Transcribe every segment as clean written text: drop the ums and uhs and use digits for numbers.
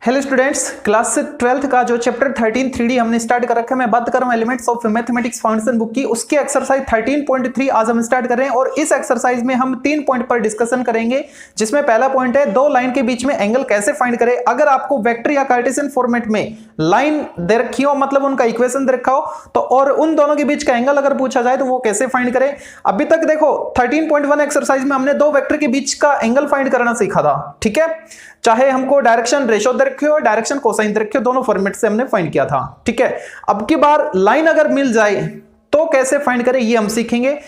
Hello students, class 12th का जो chapter 13 3D हमने स्टार्ट कर रखा है। मैं बात कर रहा हूँ elements of mathematics foundation book की। उसके एक्सरसाइज 13.3 आज हम स्टार्ट कर रहे हैं और इस एक्सरसाइज में हम 3 पॉइंट पर डिस्कशन करेंगे, जिसमें पहला पॉइंट है दो लाइन के बीच में एंगल कैसे फाइंड करें। अगर आपको वेक्टर या कार्टेशियन फॉर्मेट में लाइन दे रखी हो, मतलब उनका इक्वेशन दे रखा हो, तो और उन दोनों के बीच का एंगल अगर पूछा जाए तो वो कैसे फाइंड करें। अभी तक देखो 13.1 एक्सरसाइज में हमने दो वेक्टर के बीच का एंगल फाइंड करना सीखा था, ठीक है। चाहे हमको डायरेक्शन रेशो दे रखी हो, डायरेक्शन कोसाइन दे रखी हो, दोनों फॉर्मेट से हमने फाइंड किया था, ठीक है। अब की बार लाइन अगर मिल जाए तो कैसे फाइंड करें ये हम सीखेंगे।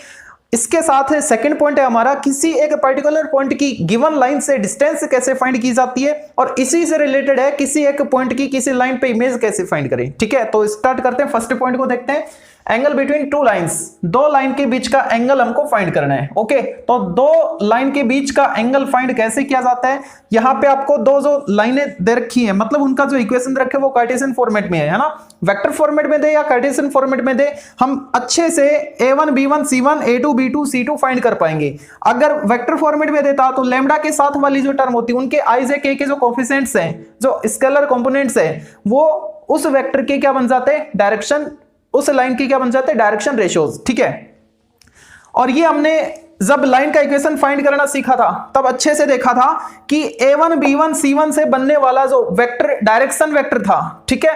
इसके साथ सेकंड पॉइंट है हमारा, किसी एक पर्टिकुलर पॉइंट की गिवन लाइन से डिस्टेंस कैसे फाइंड की जाती है, और इसी से रिलेटेड है किसी एक पॉइंट की किसी लाइन पे इमेज कैसे फाइंड करें, ठीक है। तो स्टार्ट करते हैं, फर्स्ट पॉइंट को देखते हैं। एंगल बिटवीन टू लाइंस, दो लाइन के बीच का एंगल हमको फाइंड करना है, ओके। तो दो लाइन के बीच का एंगल फाइंड कैसे किया जाता है। यहां पे आपको दो जो लाइनें दे रखी हैं, मतलब उनका जो इक्वेशन दे रखे वो कार्टेशियन फॉर्मेट में है ना। वेक्टर फॉर्मेट में दे या कार्टेशियन फॉर्मेट में दे, हम अच्छे से a1 b1 c1 a2 b2 c2 find कर पाएंगे। अगर वेक्टर फॉर्मेट में देता तो लैम्डा के साथ वाली जो टर्म होती है, उनके i j k के जो कोफिशिएंट्स हैं, जो स्केलर कंपोनेंट्स हैं, वो उस वेक्टर के क्या बन जाते हैं, डायरेक्शन, उस लाइन की क्या बन जाते हैं, डायरेक्शन रेशियोज, ठीक है। और ये हमने जब लाइन का इक्वेशन फाइंड करना सीखा था तब अच्छे से देखा था कि a1 b1 c1 से बनने वाला जो वेक्टर डायरेक्शन वेक्टर था, ठीक है,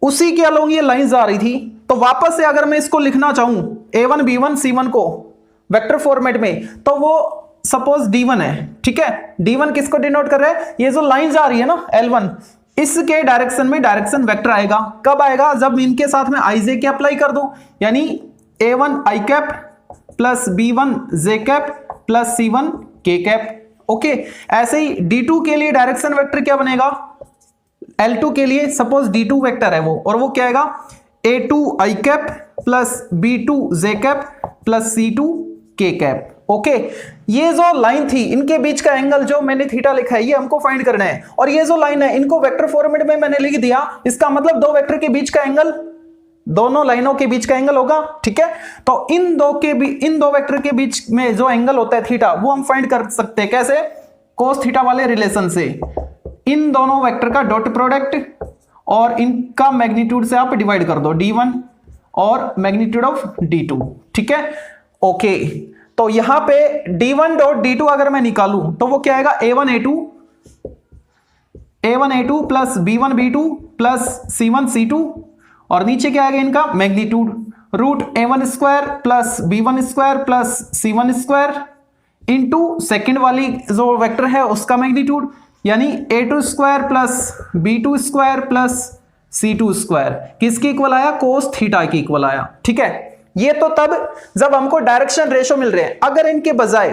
उसी के अलोंग ये लाइन जा रही थी। तो वापस से अगर मैं इसको लिखना चाहूं a1 b1 c1 को वेक्टर फॉर्मेट में, तो वो सपोज d1 है, ठीक है। d1 किसको डिनोट कर रहा है, ये जो लाइन जा रही है ना l1, इसके डायरेक्शन में डायरेक्शन वेक्टर आएगा। कब आएगा, जब इनके साथ में आई जे के अप्लाई कर दो, यानी a1 i cap plus b1 j cap plus c1 k cap, okay. ऐसे ही d2 के लिए डायरेक्शन वेक्टर क्या बनेगा, l2 के लिए सपोज d2 वेक्टर है वो, और वो क्या आएगा, a2 i cap plus b2 j cap plus c2 k cap, okay. ये जो लाइन थी, इनके बीच का एंगल जो मैंने थीटा लिखा है, ये हमको फाइंड करना है। और ये जो लाइन है, इनको वेक्टर फॉर्मेट में मैंने लिख दिया, इसका मतलब दो वेक्टर के बीच का एंगल, दोनों लाइनों के बीच का एंगल होगा, ठीक है। तो इन दो वेक्टर के बीच में जो एंगल होता है थीटा, वो हम फाइंड कर सकते हैं कैसे, कोस थीटा वाले रिलेशन से। इन दोनों वेक्टर का डॉट प्रोडक्ट और इनका मैग्नीट्यूड से आप डिवाइड कर दो, d1 और मैग्नीट्यूड ऑफ d2, ठीक है, ओके। तो यहां पे d1 डॉट d2 अगर मैं निकालूं तो वो क्या आएगा, a1 a2 plus b1 b2 plus c1 c2, और नीचे क्या आएगा इनका magnitude, root a1 square plus b1 square plus c1 square into second वाली जो वेक्टर है उसका मैग्नीट्यूड, यानी a2 square plus b2 square plus c2 square. किसकी इक्वल आया, कोस थीटा की इक्वल आया, ठीक है। ये तो तब जब हमको डायरेक्शन रेशो मिल रहे हैं। अगर इनके बजाय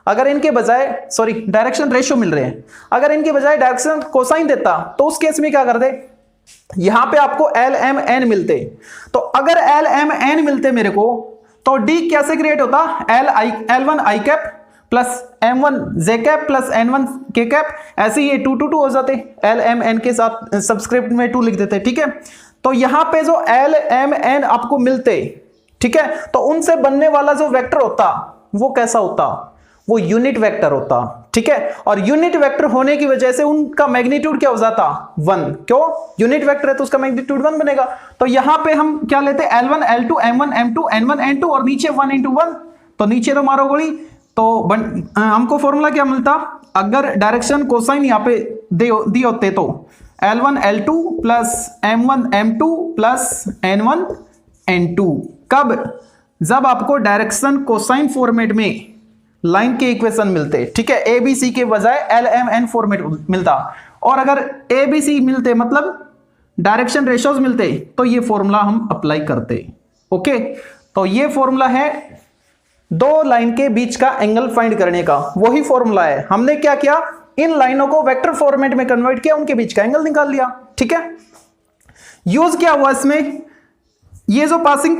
डायरेक्शन रेशो मिल रहे हैं, अगर इनके बजाय डायरेक्शन कोसाइन देता तो उस केस में क्या कर दे, यहां पे आपको एल एम एन मिलते। तो अगर एल एम एन मिलते मेरे को, तो डी कैसे क्रिएट होता, L1 i cap plus m1 j cap plus n1 k cap, ऐसे ये 2 2 2 हो जाते, एल एम एन के साथ सबस्क्रिप्ट में 2 लिख देते, ठीक है। तो यहां पे जो एल एम एन आपको मिलते, ठीक है, तो उनसे बनने वाला जो वेक्टर होता वो कैसा होता, वो यूनिट वेक्टर होता, ठीक है। और यूनिट वेक्टर होने की वजह से उनका मैग्नीट्यूड क्या हो जाता, 1। क्यों, यूनिट वेक्टर है तो उसका मैग्नीट्यूड 1 बनेगा। तो यहां पे हम क्या लेते, L1 L2 M1 M2 N1 N2 और नीचे 1 into 1, तो नीचे तो मारो गोली। तो हमको फॉर्मूला क्या मिलता, अगर डायरेक्शन कोसाइन यहाँ पे दिए होते तो L1 L2 plus M1 M2 plus N1 N2। कब, जब आपको डायरेक्शन कोसाइन फॉर्मेट में लाइन के इक्वेशन मिलते, ठीक है, ए बी सी के बजाय एल एम एन फॉर्मेट मिलता। और अगर ए बी सी मिलते, मतलब डायरेक्शन रेशियोज मिलते, तो ये फॉर्मूला हम अप्लाई करते, ओके। तो ये फॉर्मूला है दो लाइन के बीच का एंगल फाइंड करने का, वही फॉर्मूला है। हमने क्या किया, इन लाइनों को वेक्टर फॉर्मेट में कन्वर्ट किया, उनके बीच का एंगल निकाल लिया, ठीक है। यूज क्या हुआ इसमें, ये जो पासिंग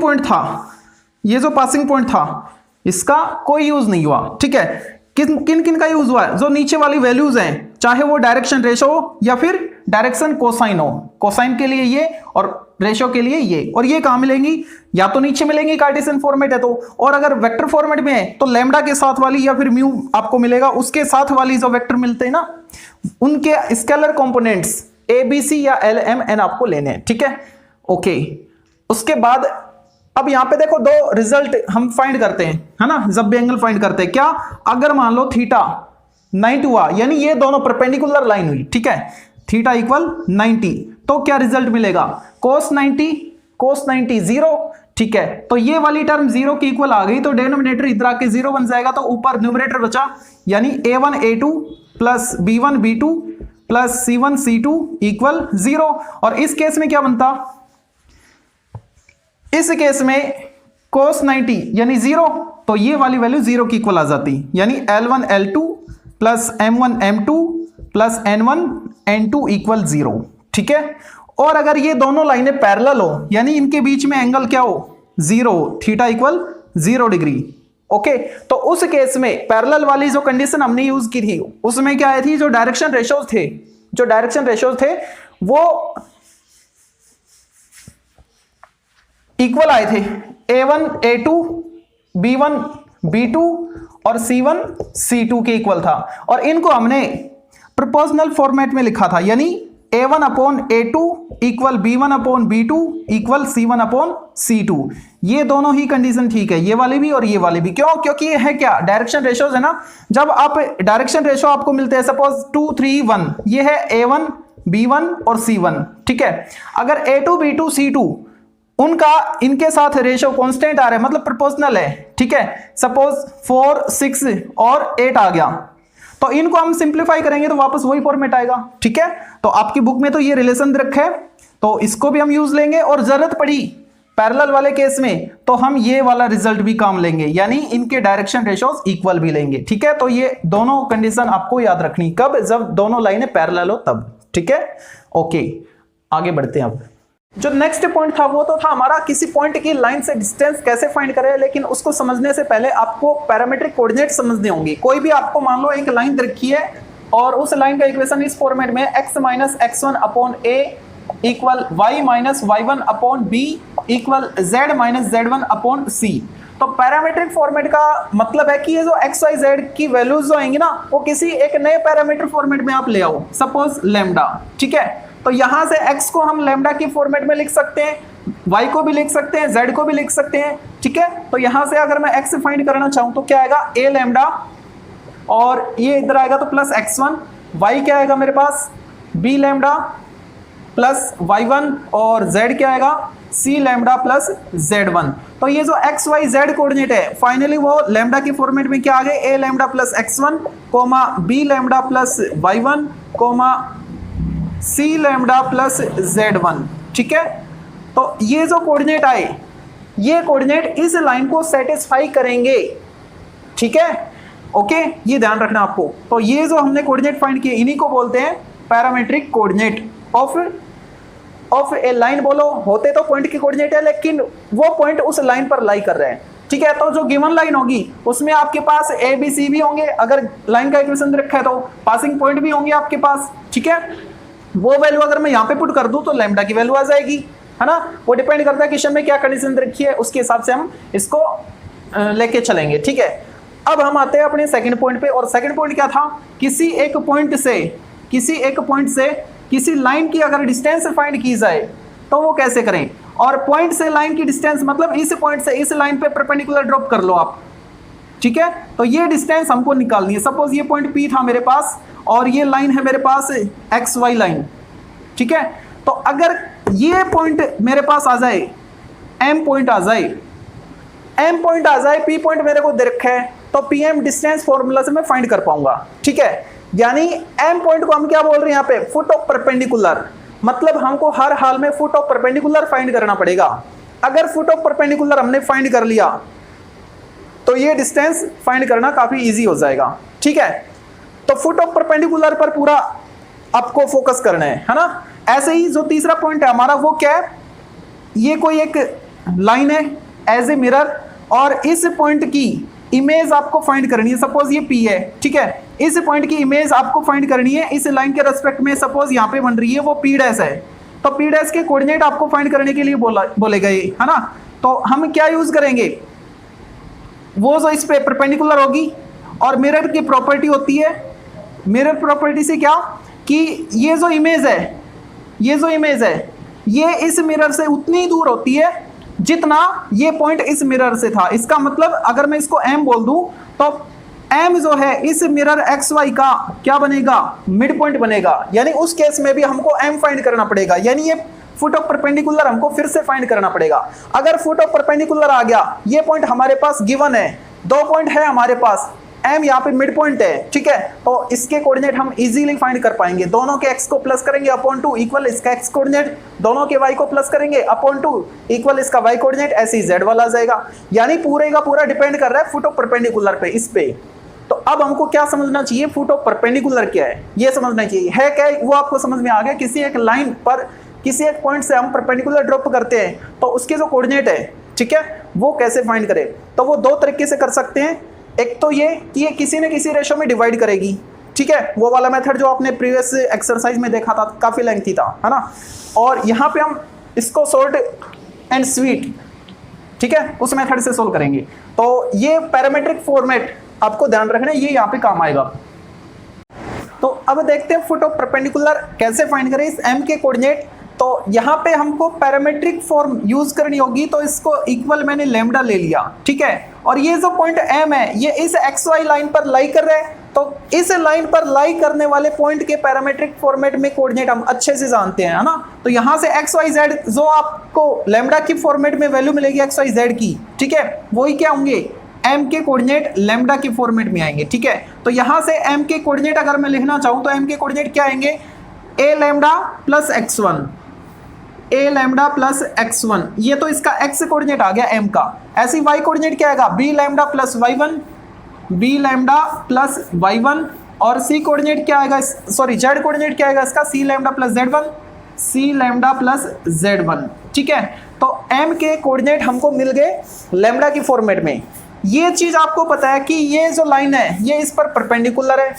पॉइंट था, इसका कोई यूज नहीं हुआ, ठीक है। किन किन का यूज हुआ है, जो नीचे वाली वैल्यूज हैं, चाहे वो डायरेक्शन रेशो हो या फिर डायरेक्शन कोसाइन हो, कोसाइन के लिए ये और रेशो के लिए ये, और ये कहां मिलेंगी, या तो नीचे मिलेंगी कार्टेशियन फॉर्मेट है तो, और अगर वेक्टर फॉर्मेट में है तो लैम्डा के साथ वाली या फिर म्यू आपको मिलेगा, उसके साथ वाली जो वेक्टर मिलते हैं ना, उनके स्केलर कंपोनेंट्स ABC या LMN आपको लेने हैं, ठीक है। ओके, उसके बाद अब यहां पे देखो दो रिजल्ट हम फाइंड करते हैं, है ना, जब भी एंगल फाइंड करते हैं। क्या, अगर मान लो थीटा 90 हुआ, यानी ये दोनों परपेंडिकुलर लाइन हुई, ठीक है, थीटा इक्वल 90, तो क्या रिजल्ट मिलेगा, cos 90 0, ठीक है। तो ये वाली टर्म 0 की इक्वल आ गई, तो डिनोमिनेटर इधर आके 0 बन जाएगा, तो ऊपर न्यूमरेटर बचा, यानी A1 A2 plus B1 B2 plus C1 C2 equal 0। और इस केस में क्या बनता, इस केस में cos 90 यानी 0, तो ये वाली वैल्यू 0 की इक्वल आ जाती, यानी L1 L2 plus M1 M2 plus N1 N2 equal 0, ठीक है। और अगर ये दोनों लाइनें पैरेलल हो, यानी इनके बीच में एंगल क्या हो, 0, थीटा इक्वल 0 डिग्री, ओके। तो उस केस में पैरेलल वाली जो कंडीशन हमने यूज की थी, उसमें क्या आई थी, जो डायरेक्शन रेशियोज थे वो इक्वल आए थे, A1 A2 B1 B2 और C1 C2 के इक्वल था। और इनको हमने प्रोपोर्शनल फॉर्मेट में लिखा था, यानी A1 upon A2 equal B1 upon B2 equal C1 upon C2। ये दोनों ही कंडीशन ठीक है, ये वाली भी और ये वाली भी। क्यों, क्योंकि ये है क्या, डायरेक्शन रेशियोज है ना। जब आप डायरेक्शन रेशियो आपको मिलते हैं, सपोज 2 3 1, ये है A1 B1 और C1, ठीक है। अगर A2 B2 C2 उनका इनके साथ रेशियो कांस्टेंट आ रहा है, मतलब प्रोपोर्शनल है, ठीक है। सपोज 4 6 और 8 आ गया, तो इनको हम सिंप्लीफाई करेंगे तो वापस वही फॉर्मेट आएगा, ठीक है। तो आपकी बुक में तो ये रिलेशन रखा है, तो इसको भी हम यूज लेंगे। और जरूरत पड़ी पैरेलल वाले केस में तो हम ये वाला रिजल्ट भी काम लेंगे, यानी इनके डायरेक्शन रेशियोज इक्वल भी लेंगे, ठीक है। तो ये दोनों कंडीशन आपको याद रखनी, कब, जब दोनों लाइनें पैरेलल हो तब, ठीक है। ओके, आगे बढ़ते हैं। अब जो नेक्स्ट पॉइंट था वो तो था हमारा किसी पॉइंट की लाइन से डिस्टेंस कैसे फाइंड करें, लेकिन उसको समझने से पहले आपको पैरामीट्रिक कोऑर्डिनेट समझने होंगे। कोई भी आपको मान लो एक लाइन रखी है और उस लाइन का इक्वेशन इस फॉर्मेट में x minus x1 upon a equal y minus y1 upon b equal z minus z1 upon c। तो पैरामीट्रिक फॉर्मेट का मतलब है कि ये जो x y z की वैल्यूज जो आएंगी ना, वो किसी एक नए पैरामीटर फॉर्मेट में आप ले आओ, सपोज लैम्डा, ठीक है। तो यहां से x को हम लैम्डा की फॉर्मेट में लिख सकते हैं, y को भी लिख सकते हैं, z को भी लिख सकते हैं, ठीक है। तो यहां से अगर मैं x फाइंड करना चाहूं तो क्या आएगा, a लैम्डा, और ये इधर आएगा तो प्लस x1, y क्या आएगा मेरे पास, b लैम्डा प्लस y1, और z क्या आएगा, c लैम्डा प्लस z1। तो ये जो x y z कोऑर्डिनेट है, फाइनली वो लैम्डा की फॉर्मेट में क्या आ गए, a lambda plus x1 comma b lambda plus y1 comma c lambda plus z1, ठीक है। तो ये जो कोऑर्डिनेट आए, ये कोऑर्डिनेट इस लाइन को सेटिस्फाई करेंगे, ठीक है। ओके, ये ध्यान रखना आपको। तो ये जो हमने कोऑर्डिनेट फाइंड किए, इन्हीं को बोलते हैं parametric coordinate of A line. बोलो, होते तो पॉइंट के कोऑर्डिनेट है, लेकिन वो पॉइंट उस लाइन पर लाई कर रहे हैं, ठीक है। तो जो गिवन लाइन होगी उसमें आपके पास ए बी सी भी होंगे, अगर लाइन का इक्वेशन रखा है तो पासिंग पॉइंट भी होंगे आपके पास, ठीक है। वो वैल्यू अगर मैं यहाँ पे पुट कर दूं तो लैम्डा की वैल्यू आ जाएगी, है ना। वो डिपेंड करता है क्वेश्चन में क्या कंडीशन रखी है, उसके हिसाब से हम इसको लेके चलेंगे, ठीक है। अब हम आते हैं अपने सेकंड पॉइंट पे, और सेकंड पॉइंट क्या था, किसी एक पॉइंट से किसी लाइन की अगर डिस्टेंस फाइंड की जाए तो वो कैसे करें। और पॉइंट से लाइन की डिस्टेंस मतलब इस पॉइंट से इस लाइन पे परपेंडिकुलर ड्रॉप कर लो आप, ठीक है। तो ये डिस्टेंस हमको निकालनी है। सपोज ये पॉइंट P था मेरे पास और ये लाइन है मेरे पास XY लाइन, ठीक है। तो अगर ये पॉइंट मेरे पास आ जाए, M पॉइंट आ जाए, P पॉइंट मेरे को दे रखा है, तो PM डिस्टेंस फॉर्मूला से मैं फाइंड कर पाऊंगा, ठीक है। यानी M पॉइंट को हम क्या बोल रहे हैं यहाँ पे, फुट ऑफ परपेंडिकुलर, मतलब हमको हर हाल में फुट ऑफ परपेंडिकुलर फाइंड करना पड़ेगा। अगर फुट ऑफ परपेंडिकुलर हमने फाइंड कर लिया तो ये डिस्टेंस फाइंड करना काफी इजी हो जाएगा, ठीक है। तो फुट ऑफ परपेंडिकुलर पर पूरा आपको फोकस करना है ना। ऐसे ही जो तीसरा पॉइंट है हमारा वो क्या है, ये कोई एक लाइन है एज ए मिरर, और इस पॉइंट की इमेज आपको फाइंड करनी है। सपोज ये P है, ठीक है। इस पॉइंट की इमेज आपको फाइंड करनी है इस लाइन के रेस्पेक्ट में। सपोज यहाँ पे बन रही है वो P डैश है, तो P डैश के कोऑर्डिनेट आपको फाइंड करने के लिए बोले गए, है ना। तो हम क्या यूज करेंगे, वो जो इस पे परपेंडिकुलर होगी, और मिरर की प्रॉपर्टी होती है, मिरर प्रॉपर्टी से क्या कि ये जो इमेज है ये जो इमेज है ये इस मिरर से उतनी दूर होती है जितना ये पॉइंट इस मिरर से था। इसका मतलब अगर मैं इसको m बोल दूं तो m जो है इस मिरर xy का क्या बनेगा, मिड पॉइंट बनेगा। यानी उस केस में भी हमको m फाइंड करना पड़ेगा, यानी ये फुट ऑफ परपेंडिकुलर हमको फिर से फाइंड करना पड़ेगा। अगर फुट ऑफ परपेंडिकुलर आ गया, ये पॉइंट हमारे पास गिवन है, 2 पॉइंट है हमारे पास, m यहाँ पे मिड पॉइंट है, ठीक है, तो इसके कोऑर्डिनेट हम इजीली फाइंड कर पाएंगे। दोनों के x को प्लस करेंगे अपॉन 2 इक्वल इसका x कोऑर्डिनेट, दोनों के y को प्लस करेंगे अपॉन 2 इक्वल इसका y कोऑर्डिनेट, ऐसे ही z वाला आ जाएगा। यानी पूरे का पूरा डिपेंड कर रहा है फुट ऑफ परपेंडिकुलर पे, इस पे। तो अब हमको क्या समझना चाहिए, फुट ऑफ परपेंडिकुलर क्या है ये समझना चाहिए। है क्या वो आपको समझ में आ गया। किसी एक लाइन पर किसी एक पॉइंट से हम परपेंडिकुलर ड्रॉप करते हैं तो उसके जो कोऑर्डिनेट है, ठीक है, वो कैसे फाइंड करें। तो वो 2 तरीके से कर सकते हैं। एक तो ये कि ये किसी न किसी रेशो में डिवाइड करेगी, ठीक है, वो वाला मेथड जो आपने प्रीवियस एक्सरसाइज में देखा था, काफी लेंथी था, है ना। और यहाँ पे हम इसको शॉर्ट एंड स्वीट, ठीक है, उस मेथड से सोल्व करेंगे। तो ये पैरामीट्रिक फॉर्मेट आपको ध्यान रखना है, ये यहाँ पे काम आएगा। तो अब देखते हैं फुट ऑफ परपेंडिकुलर कैसे फाइंड करें इस m के कोऑर्डिनेट। तो यहाँ पे हमको पैरामीट्रिक फॉर्म यूज करनी होगी, तो इसको इक्वल मैंने लैम्डा ले लिया, ठीक है। और ये जो पॉइंट m है ये इस xy लाइन पर लाई कर रहा है, तो इस लाइन पर लाई करने वाले पॉइंट के पैरामीट्रिक फॉर्मेट में कोऑर्डिनेट हम अच्छे से जानते हैं, है ना। तो यहाँ से xyz जो आपको लैम्डा की फॉर्मेट में वैल्यू मिलेगी xyz की, ठीक है, वही क्या होंगे, m के कोऑर्डिनेट लैम्डा के फॉर्मेट में आएंगे, ठीक है। तो यहाँ से m के कोऑर्डिनेट अगर मैं लिखना चाहूँ तो m के कोऑर्डिनेट क्या आएंगे, a lambda plus x1, a lambda plus x1, ये तो इसका x कोऑर्डिनेट आ गया m का। ऐसी y कोऑर्डिनेट क्या आएगा, b lambda plus y1, b lambda plus y1, और c कोऑर्डिनेट क्या आएगा, सॉरी z कोऑर्डिनेट क्या आएगा इसका, c lambda plus z1, c lambda plus z1, ठीक है। तो m के कोऑर्डिनेट हमको मिल गए लैम्डा की फॉर्मेट में। ये चीज आपको पता है कि ये जो लाइन है ये इस पर परपेंडिकुलर है,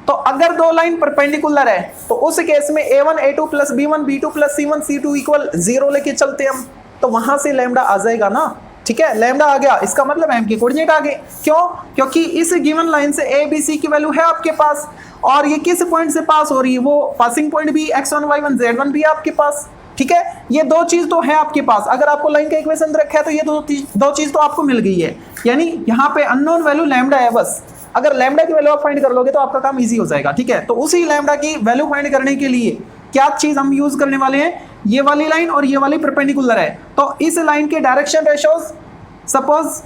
तो अगर 2 लाइन परपेंडिकुलर है तो उस केस में a1 a2 plus b1 b2 plus c1 c2 equal 0 लेके चलते हम, तो वहां से लैम्डा आ जाएगा ना, ठीक है। लैम्डा आ गया, इसका मतलब m के कोऑर्डिनेट आ गए। क्यों, क्योंकि इस गिवन लाइन से a b c की वैल्यू है आपके पास, और ये किस पॉइंट से पास हो रही है, वो पासिंग पॉइंट भी x1 y1 z1 भी है आपके पास, ठीक है। ये 2 चीज तो है आपके पास। अगर आपको लाइन का इक्वेशन रखा है तो ये दो चीज तो आपको मिल गई है। यानी यहाँ पे अननोन वैल्यू लैम्डा है बस। अगर लैम्डा की वैल्यू आप फाइंड कर लोगे तो आपका काम इजी हो जाएगा, ठीक है। तो उसी लैम्डा की वैल्यू फाइंड करने के लिए क्या चीज हम यूज करने वाले हैं, ये वाली लाइन और ये वाली परपेंडिकुलर है। तो इस लाइन के direction ratios suppose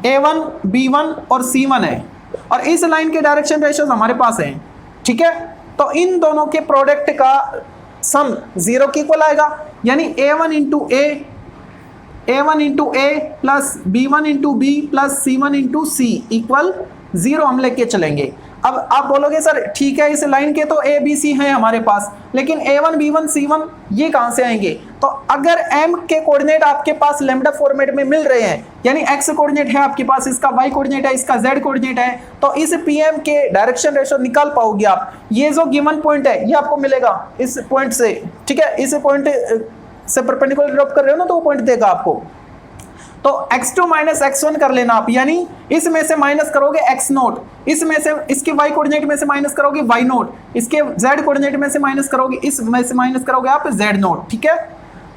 a1 b1 और c1 है, और इस लाइन के डायरेक्शन रेशोज हमारे पास हैं, ठीक है। तो इन दोनों के प्रोडक्ट का सम 0 के इक्वल आएगा। यानी a1 into a plus b1 into b plus c1 into c equal 0 हम लेके चलेंगे। अब आप बोलोगे सर ठीक है, इस लाइन के तो a b c हैं हमारे पास, लेकिन a1 b1 c1 ये कहाँ से आएंगे। तो अगर m के कोऑर्डिनेट आपके पास लैम्डा फॉर्मेट में मिल रहे हैं, यानी x कोऑर्डिनेट है आपके पास, इसका y कोऑर्डिनेट है, इसका z कोऑर्डिनेट है, तो इस pm के डायरेक्शन रेशो निकाल पाओगे आप। ये जो गिवन पॉइंट है ये आपको मिलेगा इस पॉइंट से, ठीक है। इस पॉइंट से परपेंडिकुलर ड्रॉप कर रहे हो ना, तो वो पॉइंट देगा आपको। तो x2 माइनस x1 कर लेना आप, यानी इसमें से माइनस करोगे x0, इसमें से इसके y कोऑर्डिनेट में से माइनस करोगे y0, इसके z कोऑर्डिनेट में से माइनस करोगे, इसमें से माइनस करोगे आप z0, ठीक है।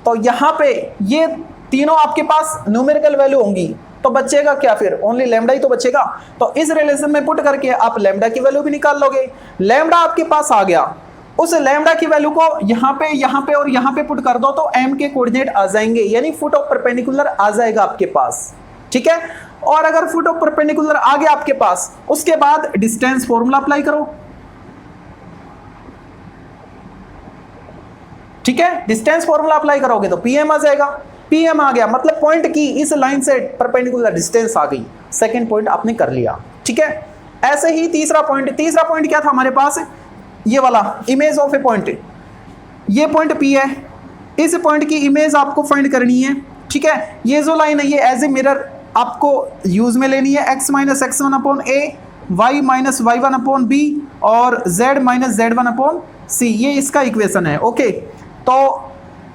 तो यहाँ पे ये तीनों आपके पास न्यूमेरिकल वैल्यू होंगी, तो बचेगा क्या फिर, ओनली लैम्डा ही तो बचेगा। तो इस रिलेशन में पुट करके आप लैम्डा की वैल्यू भी निकाल लोगे। लैम्डा आपके पास आ गया, उस लैम्डा की वैल्यू को यहाँ पे और यहाँ पे पुट कर दो तो m के कोऑर्डिनेट आ जाएंगे, यानी फुट ऑफ परपेंडिकुलर आ जाएगा आपके पास, ठीक है। और अगर फुट ऑफ परपेंडिकुलर आ गया आपके पास, उसके बाद डिस्टेंस फॉर्मूला अप्लाई करो, ठीक है। डिस्टेंस फॉर्मूला अप्लाई करोगे तो pm आ जाएगा। pm आ गया मतलब पॉइंट की इस लाइन से परपेंडिकुलर डिस्टेंस आ गई। सेकेंड पॉइंट आपने कर लिया, ठीक है। ऐसे ही तीसरा पॉइंट क्या था हमारे पास, ये वाला इमेज ऑफ ए पॉइंट। ये पॉइंट P है, इस पॉइंट की इमेज आपको फाइंड करनी है, ठीक है। ये जो लाइन है ये एज ए मिरर आपको यूज में लेनी है, x minus x1 upon a, y minus y1 upon b और z minus z1 upon c, ये इसका इक्वेशन है, ओके। तो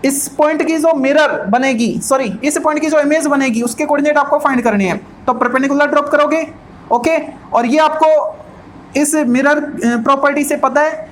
इस पॉइंट की जो मिरर बनेगी, सॉरी इस पॉइंट की जो इमेज बनेगी उसके कोऑर्डिनेट आपको फाइंड करनी है। तो परपेंडिकुलर ड्रॉप करोगे, ओके। और ये आपको इस मिरर प्रॉपर्टी से पता है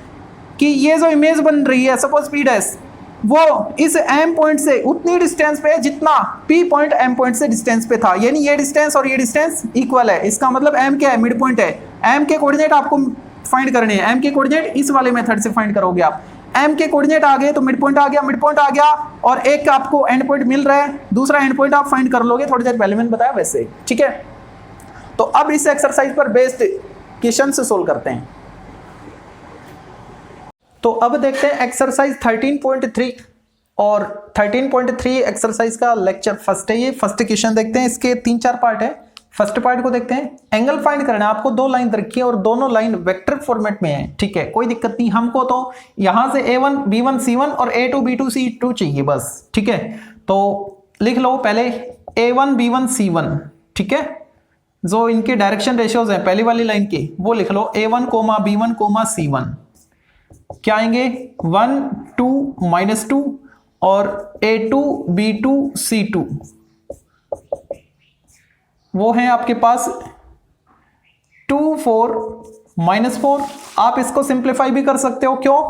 कि ये जो इमेज बन रही है सपोज P डैश, वो इस M पॉइंट से उतनी डिस्टेंस पे है जितना P पॉइंट M पॉइंट से डिस्टेंस पे था, यानी ये डिस्टेंस और ये डिस्टेंस इक्वल है। इसका मतलब M क्या है, मिड पॉइंट है। M के कोऑर्डिनेट आपको फाइंड करने हैं। M के कोऑर्डिनेट इस वाले मेथड से फाइंड करोगे आप। M के कोऑर्डिनेट आ गए तो मिड पॉइंट आ गया, मिड पॉइंट आ गया, और एक आपको एंड पॉइंट मिल रहा है, दूसरा एंड पॉइंट आप फाइंड कर लोगे थोड़ी देर पहले मैंने बताया वैसे, ठीक है। तो अब इस एक्सरसाइज पर बेस्ड क्वेश्चन से सोल्व करते हैं। तो अब देखते हैं एक्सरसाइज 13.3 और 13.3 एक्सरसाइज का लेक्चर फर्स्ट है। ये फर्स्ट क्वेश्चन देखते हैं, इसके 3-4 पार्ट है। फर्स्ट पार्ट को देखते हैं। एंगल फाइंड करना है आपको, 2 लाइन रखी है और दोनों लाइन वेक्टर फॉर्मेट में है, ठीक है, कोई दिक्कत नहीं। हमको तो यहां से A1 B1 C1 और A2 B2 C2 चाहिए बस, ठीक है। तो लिख लो पहले A1 B1 C1, ठीक है, जो इनके डायरेक्शन रेशियोज हैं पहली वाली लाइन के, वो लिख लो A1, B1, C1 क्या आएंगे 1 2 -2 और A2 B2 C2 वो है आपके पास 2 4 -4। आप इसको सिंप्लीफाई भी कर सकते हो, क्यों,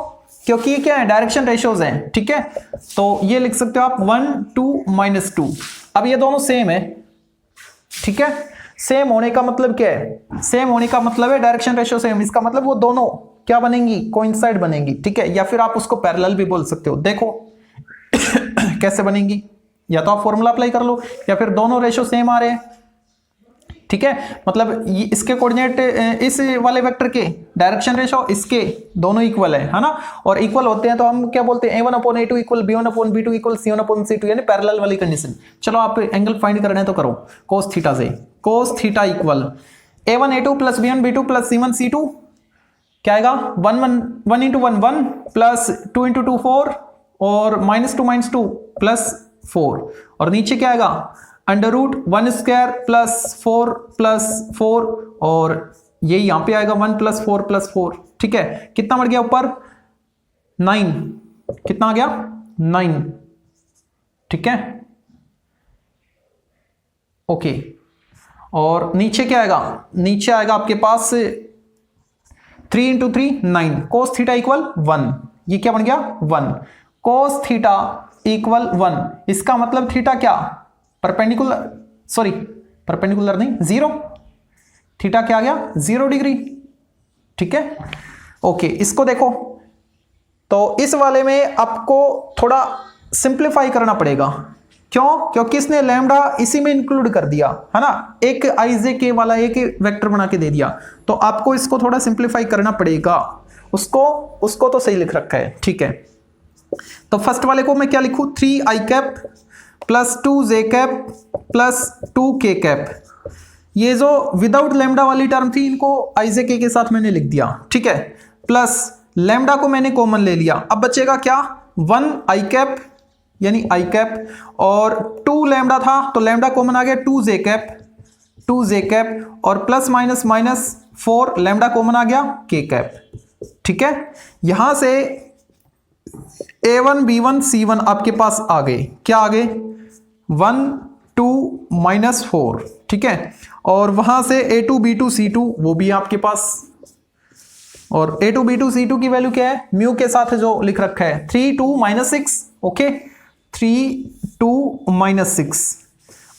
क्योंकि ये क्या है डायरेक्शन रेशियोज हैं, ठीक है। तो ये लिख सकते हो आप 1 2 -2। अब ये दोनों सेम है, ठीक है। सेम होने का मतलब क्या है, सेम होने का मतलब है डायरेक्शन रेशियो सेम, इसका मतलब वो दोनों क्या बनेंगी, कोइंसाइड बनेंगी, ठीक है। या फिर आप उसको पैरेलल भी बोल सकते हो। देखो कैसे बनेंगी, या तो आप फॉर्मूला अप्लाई कर लो, या फिर दोनों रेशियो सेम आ रहे हैं, ठीक है। मतलब इसके कोऑर्डिनेट इस वाले वेक्टर के डायरेक्शन रेशियो इसके दोनों इक्वल है ना, और इक्वल होते हैं तो हम क्या बोलते हैं A1/A2 equal B1/B2 equal C1/C2, यानी पैरेलल वाली कंडीशन। चलो आप एंगल फाइंड करना है तो करो cos थीटा से। cos theta equal A1A2 plus B1B2 plus C1C2 क्या आएगा 1 × 1 1 प्लस 2 × 2 4 और -2 प्लस 4, और नीचे क्या आएगा √1² प्लस 4 प्लस 4, और ये यहां पे आएगा 1 + 4 + 4, ठीक है। कितना बढ़ गया ऊपर 9, कितना आ गया 9, ठीक है, ओके। और नीचे क्या आएगा, नीचे आएगा आपके पास 3 × 3 9, cos थीटा इक्वल 1, ये क्या बन गया 1, cos थीटा इक्वल 1। इसका मतलब थीटा क्या परपेंडिकुलर, सॉरी परपेंडिकुलर नहीं 0, थीटा क्या आ गया 0 डिग्री, ठीक है, ओके। इसको देखो तो इस वाले में आपको थोड़ा सिंप्लीफाई करना पड़ेगा, क्यों, क्योंकि इसने लैम्डा इसी में इंक्लूड कर दिया है ना, एक IJK वाला एक वेक्टर बना के दे दिया, तो आपको इसको थोड़ा सिंप्लीफाई करना पड़ेगा। उसको तो सही लिख रखा है, ठीक है। तो फर्स्ट वाले को मैं क्या लिखूं 3i cap plus 2j cap plus 2k cap, ये जो विदाउट लैम्डा वाली टर्म थी इनको IJK के साथ मैंने लिख दिया, ठीक है, प्लस लैम्डा को मैंने कॉमन ले लिया। अब बचेगा क्या 1i कैप यानी i कैप, और 2 लैम्डा था तो लैम्डा कॉमन आ गया 2j कैप, और plus minus minus 4 lambda common आ गया k कैप, ठीक है। यहां से A1 B1 C1 आपके पास आ गए, क्या आ गए 1 2 -4, ठीक है, और वहां से A2 B2 C2 वो भी आपके पास, और A2 B2 C2 की वैल्यू क्या है म्यू के साथ जो लिख रखा है 3 2 -6, ओके 3 2 -6।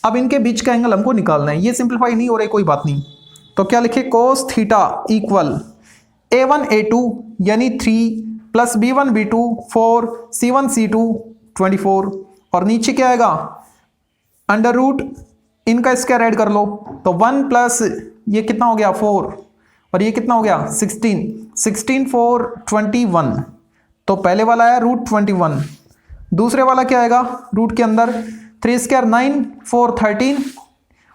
अब इनके बीच का एंगल हमको निकालना है, ये सिंप्लीफाई नहीं हो रहा है कोई बात नहीं, तो क्या लिखे cos theta equal A1 A2 यानी 3 plus B1 B2 4 C1 C2 24, और नीचे क्या आएगा √ इनका स्क्वायर ऐड कर लो, तो 1 प्लस ये कितना हो गया 4 और ये कितना हो गया 16 4 21, तो पहले वाला आया √21, दूसरे वाला क्या आएगा रूट के अंदर 3² 9 4 13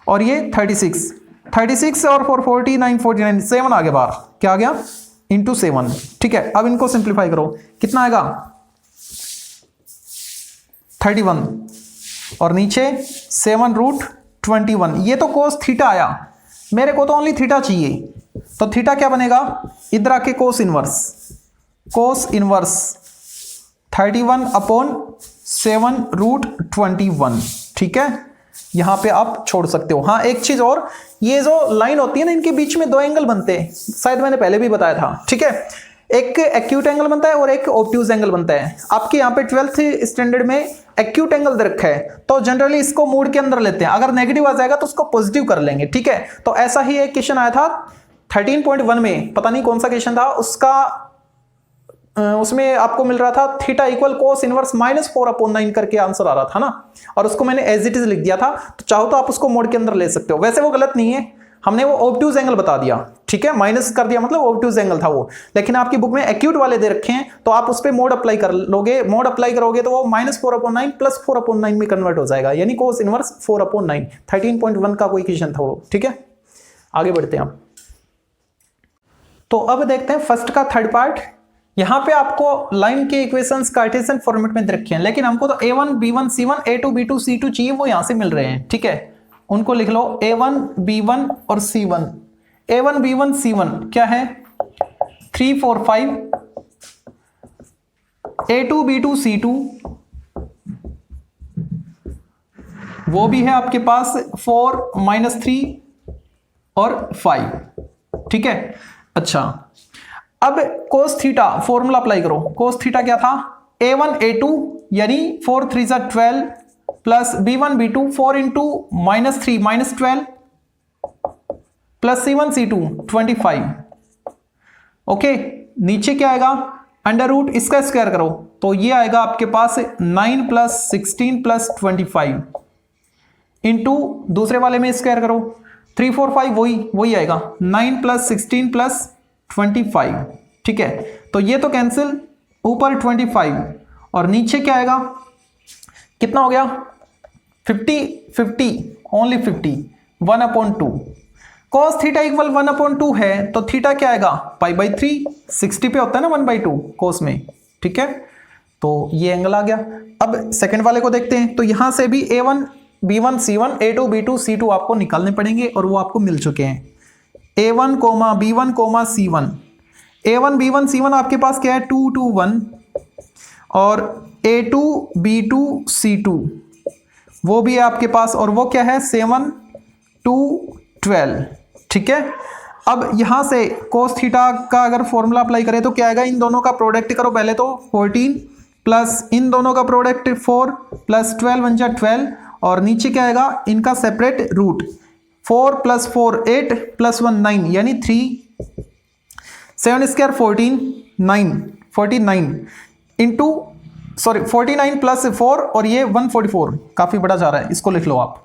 और ये 36 और 4 49 49 7 आ गया बाहर, क्या आ गया इंटू 7, ठीक है। अब इनको सिंप्लीफाई करो, कितना आएगा 31 और नीचे 7√21, ये तो cos थीटा आया, मेरे को तो ओनली थीटा चाहिए, तो थीटा क्या बनेगा इधर आके cos इनवर्स 31/7√21, ठीक है। यहां पे आप छोड़ सकते हो। हाँ एक चीज और, ये जो लाइन होती है ना इनके बीच में 2 एंगल बनते हैं, शायद मैंने पहले भी बताया था, ठीक है। एक एक्यूट एंगल बनता है और एक ऑब्ट्यूज एंगल बनता है। आपके यहाँ पे 12th स्टैंडर्ड में एक्यूट एंगल दे रखा है, तो जनरली इसको मोड के अंदर लेते हैं, अगर नेगेटिव आ जाएगा तो उसको पॉजिटिव कर लेंगे, ठीक है। तो ऐसा ही एक क्वेश्चन आया था 13.1 में, पता नहीं कौन सा क्वेश्चन था, उसमें आपको मिल रहा था थीटा इक्वल कोस इनवर्स -4/9 करके आंसर आ रहा था ना, और उसको मैंने एज इट इज लिख दिया था। तो चाहो तो आप उसको मोड के अंदर ले सकते हो, वैसे वो गलत नहीं है, हमने वो ऑब्ट्यूज एंगल बता दिया, ठीक है, माइनस कर दिया मतलब ऑब्ट्यूज एंगल था वो। लेकिन आपकी बुक में एक्यूट वाले दे रखे हैं, तो आप उस पर मोड अप्लाई कर लोगे, मोड अप्लाई करोगे तो वो -4/9 + 4/9 में कन्वर्ट हो जाएगा, यानी कोस इनवर्स 4/9। 13.1 का कोई क्वेश्चन था वो, ठीक है। आगे बढ़ते हैं आप। तो अब देखते हैं फर्स्ट का थर्ड पार्ट। यहां पे आपको लाइन के इक्वेशंस कार्टेशियन फॉर्मेट में दे रखे हैं, लेकिन हमको तो a1 b1 c1 a2 b2 c2 चाहिए, वो यहां से मिल रहे हैं, ठीक है। उनको लिख लो a1 b1 और c1। a1 b1 c1 क्या है 3 4 5, a2 b2 c2 वो भी है आपके पास 4 -3 और 5, ठीक है। अच्छा, अब कोस थीटा फॉर्मूला अप्लाई करो। कोस थीटा क्या था a1 a2 यानी 4 3 12 plus b1 b2 4 into -3 -12 plus c1 c2 25। Okay, नीचे क्या आएगा अंडर रूट इसका स्क्वायर करो तो ये आएगा आपके पास 9 + 16 + 25 इंटू दूसरे वाले में स्क्वायर करो 3 4 5 वही आएगा 9 + 16 + 25, ठीक है। तो ये तो कैंसिल, ऊपर 25 और नीचे क्या आएगा, कितना हो गया 50 ओनली 50 1/2। cos थीटा इक्वल 1/2 है तो थीटा क्या आएगा π/3, 60 पे होता है ना 1/2 कोस में, ठीक है। तो ये एंगल आ गया। अब सेकंड वाले को देखते हैं, तो यहां से भी a1 b1 c1 a2 b2 c2 आपको निकालने पड़ेंगे और वो आपको मिल चुके हैं। a1, b1, c1, a1 b1 c1 आपके पास क्या है 2 2 1 और a2 b2 c2 वो भी है आपके पास, और वो क्या है 7 2 12, ठीक है। अब यहां से cos थीटा का अगर फॉर्मूला अप्लाई करें तो क्या आएगा, इन दोनों का प्रोडक्ट करो पहले तो 14 प्लस इन दोनों का प्रोडक्ट 4 प्लस 12 1 12 और नीचे क्या आएगा इनका सेपरेट रूट 4 + 4 8 + 1 9 यानी 3 7 स्क्वायर 14 9 49 इंटू 49 + 4 और ये 144 काफी बड़ा जा रहा है, इसको लिख लो आप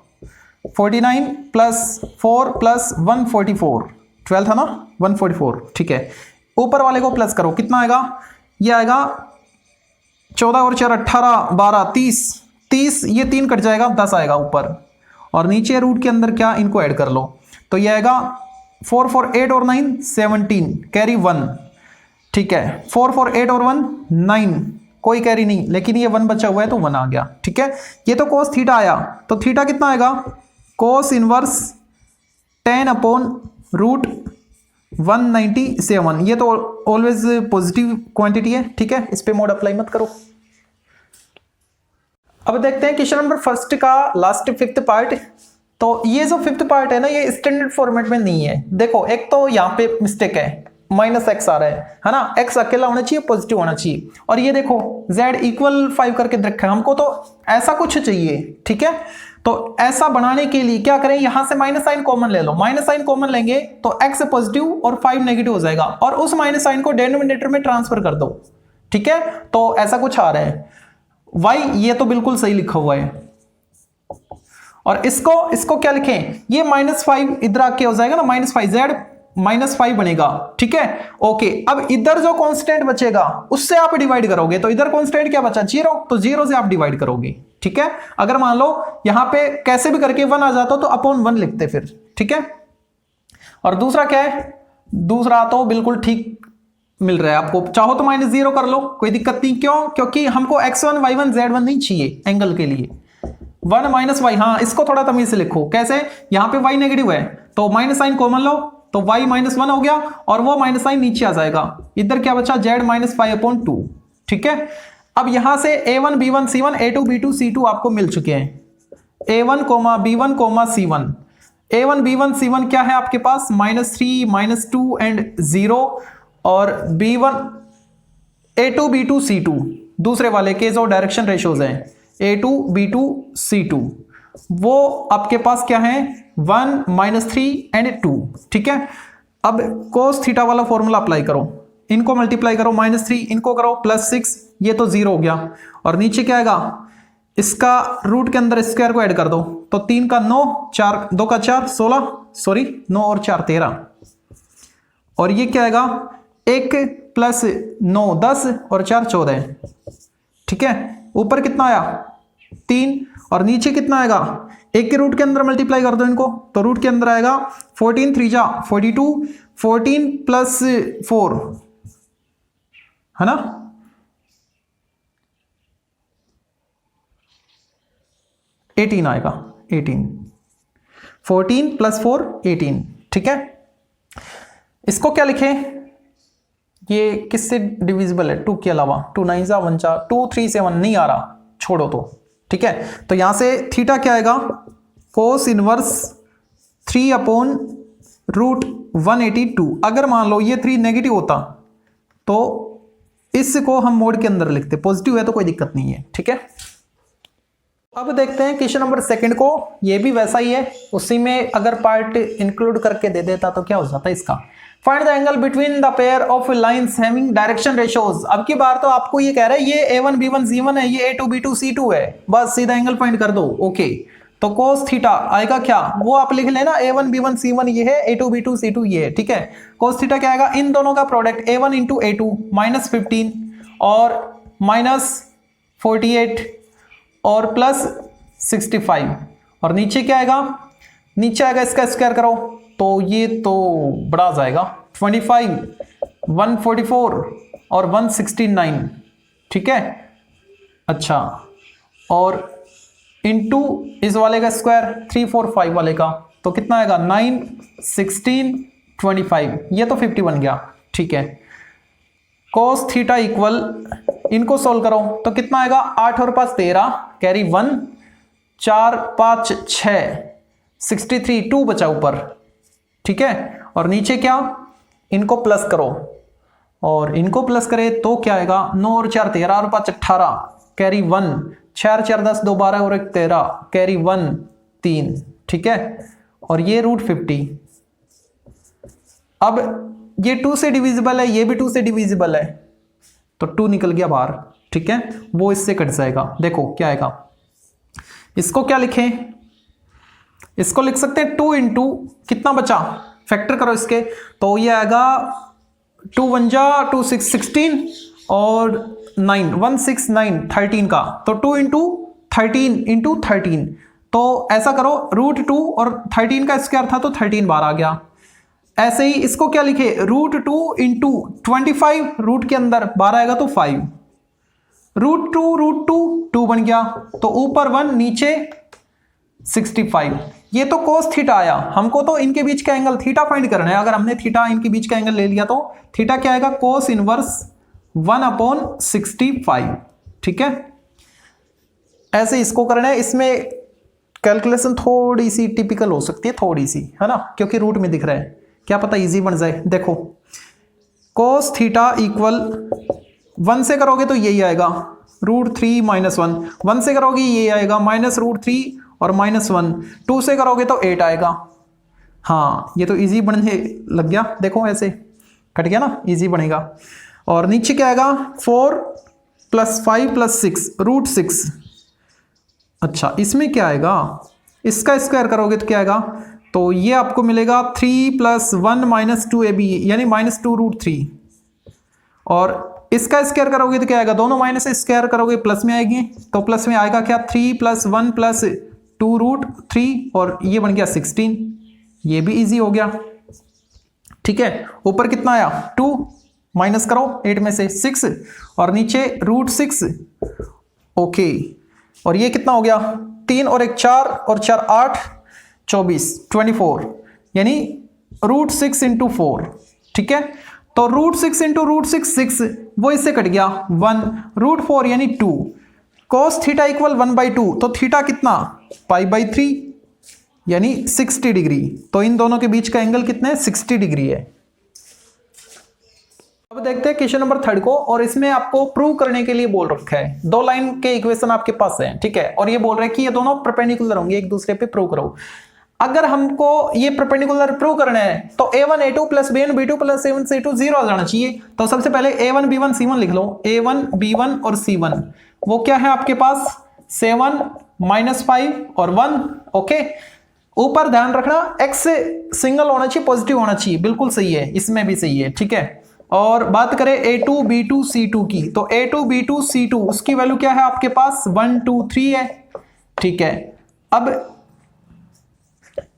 49 + 4 + 144 12 था ना 144, ठीक है। ऊपर वाले को प्लस करो कितना आएगा, ये आएगा 14 और 4 18 12 30 ये 3 कट जाएगा 10 आएगा ऊपर, और नीचे रूट के अंदर क्या इनको ऐड कर लो तो ये आएगा 4 4 8 और 9 17 कैरी 1, ठीक है। 4 4 8 और 1 9 कोई कैरी नहीं, लेकिन ये 1 बचा हुआ है तो 1 आ गया, ठीक है। ये तो cos थीटा आया, तो थीटा कितना आएगा cos इनवर्स 10/√197। ये तो ऑलवेज पॉजिटिव क्वांटिटी है, ठीक है, इस पे मोड अप्लाई मत करो। अब देखते हैं क्वेश्चन नंबर फर्स्ट का लास्ट 5th पार्ट। तो ये जो 5th पार्ट है ना ये स्टैंडर्ड फॉर्मेट में नहीं है। देखो एक तो यहाँ पे मिस्टेक है -x आ रहा है ना, x अकेला होना चाहिए पॉजिटिव होना चाहिए, और ये देखो z = 5 करके रखा है, हमको तो ऐसा कुछ चाहिए, ठीक है। तो ऐसा बनाने के लिए क्या करें, यहां से माइनस साइन कॉमन ले लो, माइनस साइन कॉमन लेंगे तो x पॉजिटिव और 5 नेगेटिव हो जाएगा, और उस माइनस साइन को डिनोमिनेटर में ट्रांसफर कर दो, ठीक है। तो ऐसा कुछ आ रहा है y, ये तो बिल्कुल सही लिखा हुआ है, और इसको क्या लिखें, ये -5 इधर आके हो जाएगा ना -5 z -5 बनेगा, ठीक है। ओके, अब इधर जो कांस्टेंट बचेगा उससे आप डिवाइड करोगे, तो इधर कांस्टेंट क्या बचा 0, तो 0 से आप डिवाइड करोगे, ठीक है। अगर मान लो यहां पे कैसे भी करके 1 आ जाता तो /1 लिखते फिर, ठीक है। और दूसरा क्या है, दूसरा तो बिल्कुल ठीक मिल रहा है आपको, चाहो तो -0 कर लो कोई दिक्कत नहीं, क्यों, क्योंकि हमको x1 y1 z1 नहीं चाहिए एंगल के लिए, 1 - y। हाँ, इसको थोड़ा तमीज से लिखो, कैसे, यहां पे y नेगेटिव है तो माइनस साइन कॉमन लो तो y -1 हो गया, और वो माइनस साइन नीचे आ जाएगा, इधर क्या बचा z -5/2, ठीक है। अब यहां से a1 b1 c1 a2 b2 c2 आपको मिल चुके हैं, a1, b1, c1। a1 b1 c1 क्या है आपके पास -3 -2 एंड 0, और B1 A2 B2 C2 दूसरे वाले के जो डायरेक्शन रेशियोज हैं A2 B2 C2 वो आपके पास क्या है 1 -3 एंड 2। ठीक है, अब cos थीटा वाला फॉर्मूला अप्लाई करो, इनको मल्टीप्लाई करो -3, इनको करो +6, ये तो 0 हो गया। और नीचे क्या आएगा, इसका रूट के अंदर स्क्वायर को ऐड कर दो, तो 3 का 9, 4 2 का 4 16, सॉरी 9 और 4 13, और ये क्या आएगा 1 + 9 10 और 4 14। ठीक है, ऊपर कितना आया 3 और नीचे कितना आएगा, एक के रूट के अंदर मल्टीप्लाई कर दो इनको, तो रूट के अंदर आएगा 14 3 जा 42, 14 + 4 है ना, 18 आएगा, 18, 14 + 4 18। ठीक है, इसको क्या लिखें, ये किससे डिविजिबल है 2 के अलावा, 2 9 जा 1 जा 2 3 से 1 नहीं आ रहा, छोड़ो तो। ठीक है, तो यहां से थीटा क्या आएगा cos इनवर्स 3/√182। अगर मान लो ये 3 नेगेटिव होता तो इसको हम मोड के अंदर लिखते, पॉजिटिव है तो कोई दिक्कत नहीं है। ठीक है, अब देखते हैं क्वेश्चन नंबर 2 को, ये भी वैसा ही है, उसी में अगर पार्ट इंक्लूड करके दे देता तो क्या हो जाता है इसका। Find the angle between the pair of lines having direction ratios. अब की बार तो आपको ये कह रहा है ये A1 B1 C1 है, ये A2 B2 C2 है, बस सीधा एंगल फाइंड कर दो। ओके, तो cos थीटा आएगा क्या, वो आप लिख लेना, A1 B1 C1 ये है, A2 B2 C2 ये है। ठीक है, cos थीटा क्या आएगा, इन दोनों का प्रोडक्ट A1 × A2 -15 और -48 और +65, और नीचे क्या आएगा, नीचे आएगा इसका स्क्वायर करो तो ये तो बड़ा आ जाएगा 25 144 और 169। ठीक है, अच्छा, और इनटू इस वाले का स्क्वायर 345 वाले का, तो कितना आएगा 9 16 25, ये तो 50 बन गया। ठीक है, cos थीटा इक्वल, इनको सोल्व करो तो कितना आएगा, 8 और 5 13, कैरी 1, 4 5 6 63, 2 बचा ऊपर। ठीक है, और नीचे क्या, इनको प्लस करो और इनको प्लस करे तो क्या आएगा, 9 और 4 13 और 5 18, कैरी 1, 4 4 10 2 12 और 1 13, कैरी 1 3। ठीक है, और ये √50। अब ये 2 से डिविजिबल है, ये भी 2 से डिविजिबल है, तो 2 निकल गया बाहर। ठीक है, वो इससे कट जाएगा। देखो क्या आएगा, इसको क्या लिखें, इसको लिख सकते हैं 2 × कितना बचा, फैक्टर करो इसके, तो ये आएगा 2 1 जा 2 6 16 और 9 1 6 9 13 का, तो 2 × 13 × 13, तो ऐसा करो √2 और 13 का स्क्वायर था तो 13 बार आ गया। ऐसे ही इसको क्या लिखे, √2 × 25, रूट के अंदर 12 आएगा तो 5, √2 2 बन गया, तो ऊपर 1 नीचे 65। ये तो cos थीटा आया, हमको तो इनके बीच का एंगल थीटा फाइंड करना है। अगर हमने थीटा इनके बीच का एंगल ले लिया तो थीटा क्या आएगा, cos इनवर्स 1/65। ठीक है, ऐसे इसको करना है। इसमें कैलकुलेशन थोड़ी सी टिपिकल हो सकती है, थोड़ी सी, है ना, क्योंकि रूट में दिख रहा है, क्या पता इजी बन जाए। देखो cos थीटा इक्वल 1 से करोगे तो यही आएगा √3 - 1, 1 से करोगे ये आएगा -√3 और -1, 2 से करोगे तो 8 आएगा। हाँ, ये तो इजी बनने लग गया, देखो ऐसे कट गया ना, इजी बनेगा। और नीचे क्या आएगा, 4 + 5 + 6 √6। अच्छा, इसमें क्या आएगा, इसका स्क्वायर करोगे तो क्या आएगा, तो ये आपको मिलेगा 3 + 1 - 2ab यानी -2√3, और इसका स्क्वायर करोगे तो क्या आएगा, दोनों माइनस स्क्वायर करोगे प्लस में आएगी, तो प्लस में आएगा क्या 3 + 1 + 2√3, और ये बन गया 16, ये भी इजी हो गया। ठीक है, ऊपर कितना आया 2, माइनस करो 8 में से 6, और नीचे √6। ओके, और ये कितना हो गया, 3 और 1 4 और 4 8 24 24, यानी √6 × 4। ठीक है, तो √6 × √6 6, वो इससे कट गया 1, √4 यानी 2, cos थीटा इक्वल 1/2, तो थीटा कितना π/3 यानी 60 डिग्री। तो इन दोनों के बीच का एंगल कितना है, 60 डिग्री है। अब देखते हैं क्वेश्चन नंबर 3 को, और इसमें आपको प्रूव करने के लिए बोल रखा है, 2 लाइन के इक्वेशन आपके पास है, ठीक है, और ये बोल रहे हैं कि ये दोनों परपेंडिकुलर होंगे एक दूसरे पे, प्रूव करो। अगर हमको ये परपेंडिकुलर प्रूव करना है तो a1 a2 plus b1 b2 plus c1 c2 0 आ जाना चाहिए। तो सबसे पहले a1 b1 c1 लिख लो, a1 b1 और c1 वो क्या है आपके पास 7 -5 और 1। ओके, ऊपर ध्यान रखना x सिंगल होना चाहिए, पॉजिटिव होना चाहिए, बिल्कुल सही है, इसमें भी सही है, ठीक है। और बात करें a2 b2 c2 की, तो a2 b2 c2 उसकी वैल्यू क्या है आपके पास 1 2 3 है, ठीक है। अब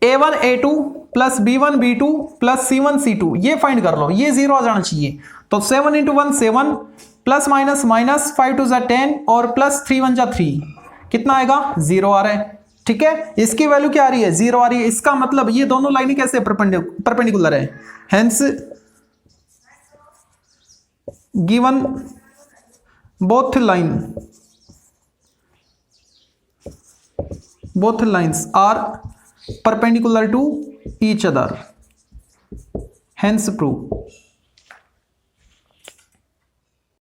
a1 a2 plus b1 b2 plus c1 c2 ये फाइंड कर लो, ये 0 आ जाना चाहिए। तो 7 × 1 7 प्लस माइनस माइनस 5 2 10 और प्लस 3 1 3 कितना आएगा 0 आ रहा है, ठीक है। इसकी वैल्यू क्या आ रही है 0 आ रही है। इसका मतलब ये दोनों लाइनें कैसे परपेंडिकुलर है, hence given both lines are perpendicular to each other, hence prove।